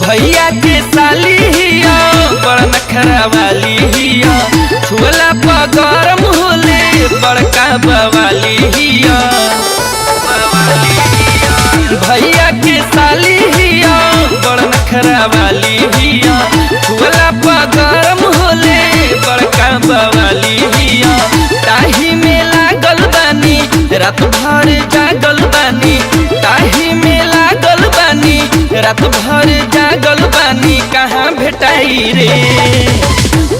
भैया के साली हिया बड़ नखरा वाली हिया, छुअला पर गरम होले बड़का बवाली हिया। भैया के साली हिया बड़ नखरा वाली हिया, छुअला पर गरम होले बड़का बवाली हिया। ताही में लागल बानी रात भर जागल बानी, ताही में लागल बानी रात भर जागल बानी। कहाँ भेटाई रे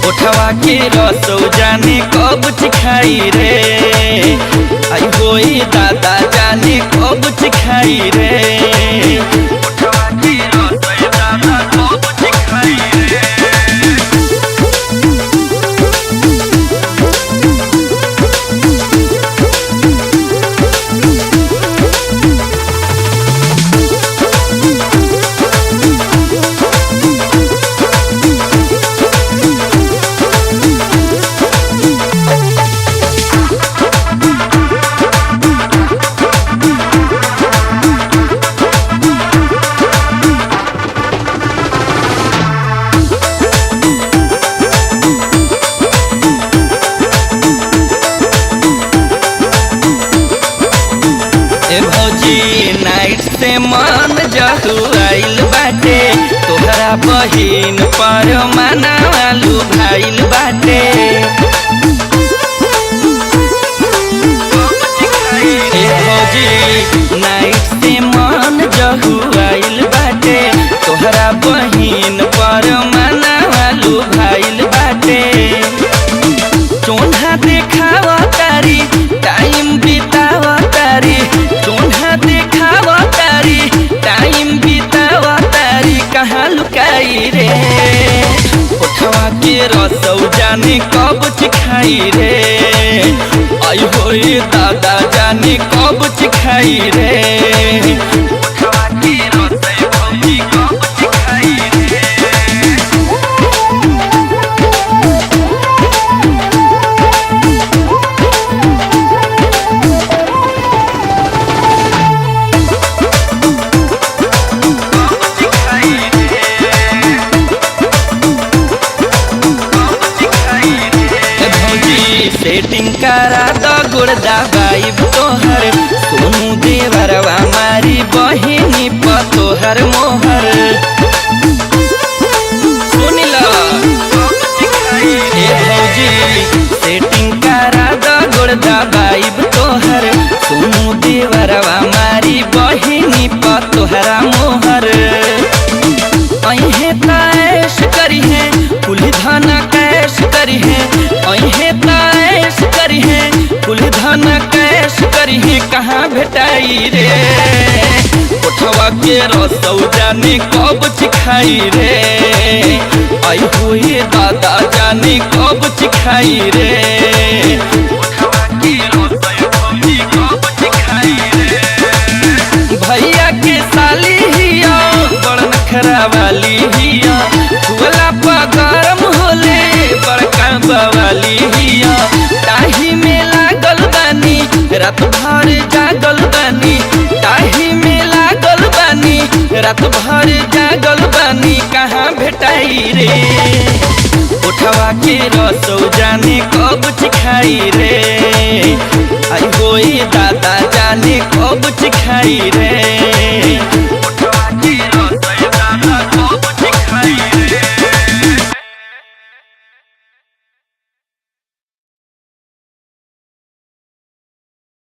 उठवा के रसो जाने कब चिखाई रे, आई होई दादा जाने कब चिखाई रे। उठवा के रसो दादा कब चिखाई रे। नाइट से मन जहू आइल बाटे, तोहरा बहिन पर मनालू भाइल बाटे। नाइट से मन जहू आइल बाटे, तोहरा बहिन पर मनालू भाइल बाटे। चोन्हा देखावा तारी टाइम बितावा तारी, चोन्हा देखावा तारी टाइम बितावा तारी। कहाँ लुकाई रे उठवा के रसौ जाने कब चिखाई रे, आई होई दादा जाने कब चिखाई रे। उठवा के रसौ कब चिखाई रे। सेटिंग करा दो गुर्दा बाई तोहर, सोनू देवरवा मारी बहिनी पतोहर मोहर। सुनिला भौजी सेटिंग करा दो गुर्दा बाई तोहर, सोनू देवरवा मारी बहिनी पतोहरा मोहर। अहे ताश करी है कुल धन कैश करी है, अहे ताश करी है कुल धन कैश करी है। कहाँ भेटाई रे उठवा के रसौ जाने कब चिखाई रे, आई हुई दादा जाने कब चिखाई रे। उठवा के रसौ कब चिखाई रे। भैया के साली हिया बड़ नखरा वाली हिया, छुअला पर गरम होले बड़का बवाली हिया। ताही में लागल बानी रात भर जागल बानी, ताही में लागल बानी रात भर जागल बानी। कहाँ भेटाई रे उठवा के रसौ जाने कब चिखाई रे, आई होई दादा जाने कब चिखाई रे।